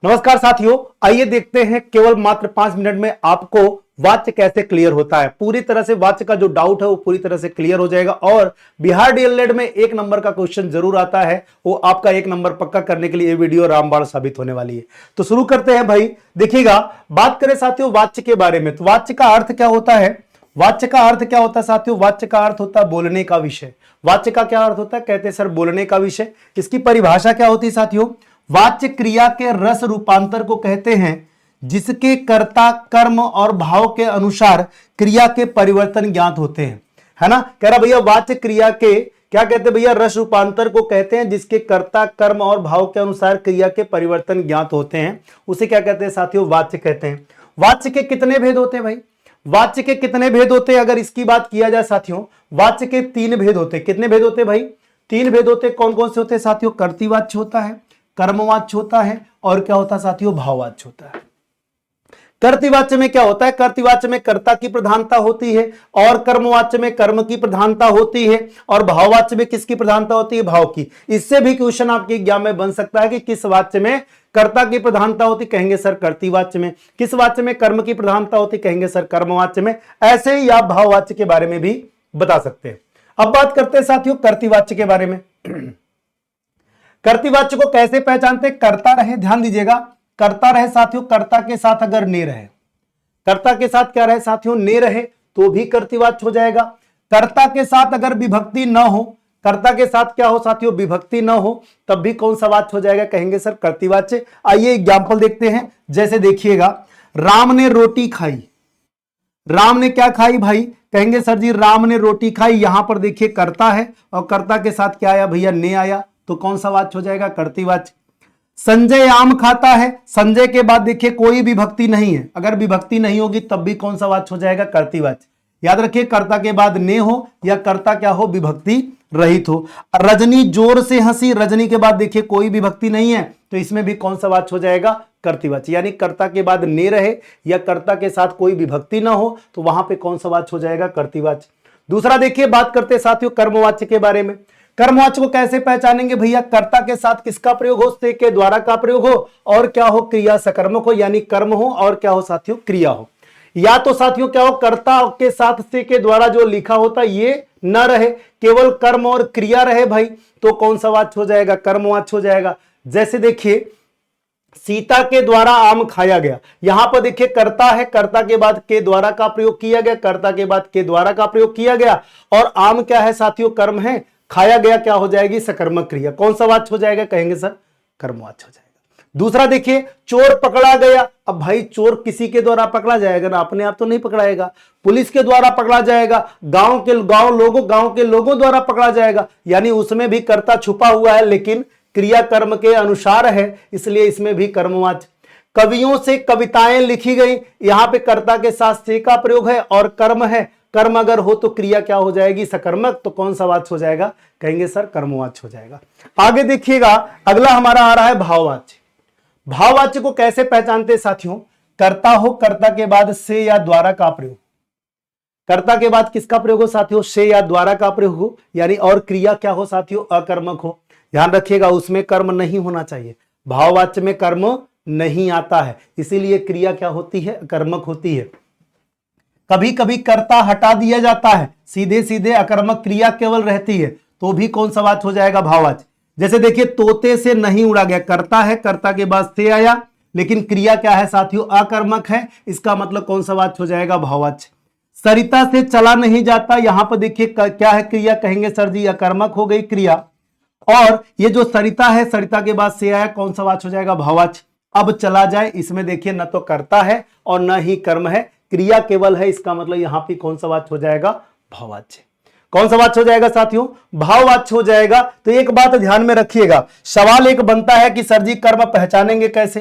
नमस्कार साथियों, आइए देखते हैं केवल मात्र 5 मिनट में आपको वाच्य कैसे क्लियर होता है। पूरी तरह से वाच्य का जो डाउट है वो पूरी तरह से क्लियर हो जाएगा और बिहार डीएलएड में 1 नंबर का क्वेश्चन जरूर आता है, वो आपका 1 नंबर पक्का करने के लिए ये वीडियो रामबाण साबित होने वाली है। तो शुरू करते हैं भाई। देखिएगा, बात करें साथियों वाच्य के बारे में, तो वाच्य का अर्थ क्या होता है? वाच्य का अर्थ क्या होता है साथियों? वाच्य का अर्थ होता है बोलने का विषय। वाच्य का क्या अर्थ होता है? कहते हैं सर बोलने का विषय। इसकी परिभाषा क्या होती है साथियों? वाच्य क्रिया के रस रूपांतर को कहते हैं जिसके कर्ता कर्म और भाव के अनुसार क्रिया के परिवर्तन ज्ञात होते हैं, है ना। कह रहा भैया वाच्य क्रिया के क्या कहते हैं भैया? रस रूपांतर को कहते हैं जिसके कर्ता कर्म और भाव के अनुसार क्रिया के परिवर्तन ज्ञात होते हैं, उसे क्या कहते हैं साथियों? वाच्य कहते हैं। वाच्य के कितने भेद होते हैं भाई? वाच्य के कितने भेद होते हैं? अगर इसकी बात किया जाए साथियों, वाच्य के 3 भेद होते हैं। कितने भेद होते हैं भाई? 3 भेद होते हैं। कौन कौन से होते हैं साथियों? कर्तृवाच्य होता है, कर्मवाच्य होता है और क्या होता है साथियों? भाववाच्य होता है। कर्तृवाच्य में क्या होता है? कर्तृवाच्य में कर्ता की प्रधानता होती है और कर्मवाच्य में कर्म की प्रधानता होती है और भाववाच्य में किसकी प्रधानता होती है? भाव की। इससे भी क्वेश्चन आपके एग्जाम में बन सकता है कि किस वाच्य में कर्ता की प्रधानता होती? कहेंगे सर कर्तृवाच्य में। किस वाच्य में कर्म की प्रधानता होती? कहेंगे सर कर्मवाच्य में। ऐसे ही आप भाववाच्य के बारे में भी बता सकते हैं। अब बात करते हैं साथियों कर्तृवाच्य के बारे में। कर्तृवाच्य को कैसे पहचानते? कर्ता रहे, ध्यान दीजिएगा, कर्ता रहे साथियों, कर्ता के साथ अगर ने रहे, कर्ता के साथ क्या रहे साथियों? ने रहे तो भी कर्तृवाच्य हो जाएगा। कर्ता के साथ अगर विभक्ति न हो, कर्ता के साथ क्या हो साथियों? विभक्ति न हो, तब भी कौन सा वाच्य हो जाएगा? कहेंगे सर कर्तृवाच्य। आइए एग्जाम्पल देखते हैं। जैसे देखिएगा, राम ने रोटी खाई। राम ने क्या खाई भाई? कहेंगे सर जी राम ने रोटी खाई। यहां पर देखिए कर्ता है और कर्ता के साथ क्या आया भैया? ने आया, तो कौन सा वाच्य हो जाएगा? कर्तृवाच्य। संजय आम खाता है। संजय के बाद देखिए कोई विभक्ति नहीं है, अगर विभक्ति नहीं होगी तब भी कौन सा वाच्य हो जाएगा? कर्तृवाच्य। याद रखिए कर्ता के बाद ने हो या कर्ता क्या हो? विभक्ति रहित हो। रजनी जोर से हंसी, रजनी के बाद देखिए कोई विभक्ति नहीं है, तो इसमें भी कौन सा वाच्य हो जाएगा? कर्तृवाच्य। यानी कर्ता के बाद ने रहे या कर्ता के साथ कोई विभक्ति ना हो तो वहां पे कौन सा वाच्य हो जाएगा? कर्तृवाच्य। दूसरा देखिए, बात करते साथियों कर्मवाच्य के बारे में। कर्मवाच्य को कैसे पहचानेंगे भैया? कर्ता के साथ किसका प्रयोग हो? से के द्वारा का प्रयोग हो और क्या हो? क्रिया सकर्मक हो, यानी कर्म हो और क्या हो साथियों? क्रिया हो। या तो साथियों क्या हो? कर्ता के साथ से के द्वारा जो लिखा होता ये न रहे, केवल कर्म और क्रिया रहे भाई, तो कौन सा वाच्य हो जाएगा? कर्मवाच्य हो जाएगा। जैसे देखिए, सीता के द्वारा आम खाया गया। यहां पर देखिए कर्ता है, कर्ता के बाद के द्वारा का प्रयोग किया गया, कर्ता के बाद के द्वारा का प्रयोग किया गया और आम क्या है साथियों? कर्म है। खाया गया क्या हो जाएगी? सकर्मक क्रिया। कौन सा वाच्य हो जाएगा? कहेंगे सर कर्मवाच्य हो जाएगा। दूसरा देखिए, चोर पकड़ा गया। अब भाई चोर किसी के द्वारा पकड़ा जाएगा ना, अपने आप तो नहीं पकड़ाएगा, पुलिस के द्वारा पकड़ा जाएगा, गांव के लोगों द्वारा पकड़ा जाएगा, यानी उसमें भी कर्ता छुपा हुआ है लेकिन क्रिया कर्म के अनुसार है, इसलिए इसमें भी कर्मवाच्य। कवियों से कविताएं लिखी गई, यहां पे कर्ता के साथ से का प्रयोग है और कर्म है। कर्म अगर हो तो क्रिया क्या हो जाएगी? सकर्मक, तो कौन सा वाच्य हो जाएगा? कहेंगे सर कर्मवाच्य हो जाएगा। आगे देखिएगा, अगला हमारा आ रहा है भाववाच्य। भाववाच्य को कैसे पहचानते साथियों? कर्ता हो, कर्ता के बाद से या द्वारा का प्रयोग। कर्ता के बाद किसका प्रयोग हो साथियों? से या द्वारा का प्रयोग हो, यानी और क्रिया क्या हो साथियों? अकर्मक हो। ध्यान रखिएगा उसमें कर्म नहीं होना चाहिए, भाववाच्य में कर्म नहीं आता है, इसीलिए क्रिया क्या होती है? अकर्मक होती है। कभी कभी कर्ता हटा दिया जाता है, सीधे सीधे अकर्मक क्रिया केवल रहती है, तो भी कौन सा वाच्य हो जाएगा? भाववाच्य। जैसे देखिए, तोते से नहीं उड़ा गया, कर्ता है, कर्ता के बाद से आया लेकिन क्रिया क्या है साथियों? अकर्मक है, इसका मतलब कौन सा वाच्य हो जाएगा? भाववाच्य। सरिता से चला नहीं जाता, यहां पर देखिए क्या है? क्रिया। कहेंगे सर जी अकर्मक हो गई क्रिया। और ये जो सरिता है, सरिता के बाद से आया, कौन सा वाच्य हो जाएगा? भाववाच्य। अब चला जाए, इसमें देखिए न तो कर्ता है और न ही कर्म है, क्रिया केवल है, इसका मतलब यहां पे कौन सा वाच्य हो जाएगा? भाववाच्य। कौन सा वाच्य हो जाएगा साथियों? भाववाच्य हो जाएगा। तो एक बात ध्यान में रखिएगा, सवाल एक बनता है कि सर जी कर्म पहचानेंगे कैसे?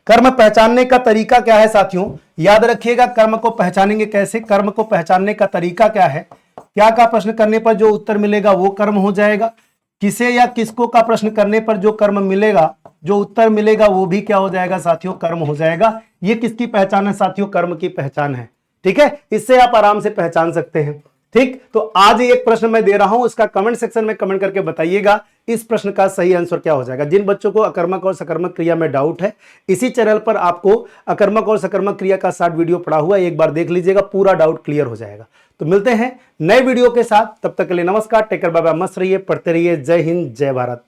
कर्म पहचानने का तरीका क्या है साथियों? याद रखिएगा, कर्म को पहचानेंगे कैसे? कर्म को पहचानने का तरीका क्या है? क्या का प्रश्न करने पर जो उत्तर मिलेगा वो कर्म हो जाएगा। किसे या किसको का प्रश्न करने पर जो कर्म मिलेगा, जो उत्तर मिलेगा वो भी क्या हो जाएगा साथियों? कर्म हो जाएगा। ये किसकी पहचान है साथियों? कर्म की पहचान है। ठीक है, इससे आप आराम से पहचान सकते हैं। ठीक, तो आज एक प्रश्न मैं दे रहा हूं, इसका कमेंट सेक्शन में कमेंट करके बताइएगा इस प्रश्न का सही आंसर क्या हो जाएगा। जिन बच्चों को अकर्मक और सकर्मक क्रिया में डाउट है, इसी चैनल पर आपको अकर्मक और सकर्मक क्रिया का शॉर्ट वीडियो पड़ा हुआ है, एक बार देख लीजिएगा, पूरा डाउट क्लियर हो जाएगा। तो मिलते हैं नए वीडियो के साथ, तब तक के लिए नमस्कार, टेक केयर, बाय बाय, मस्त रहिए, पढ़ते रहिए। जय हिंद, जय भारत।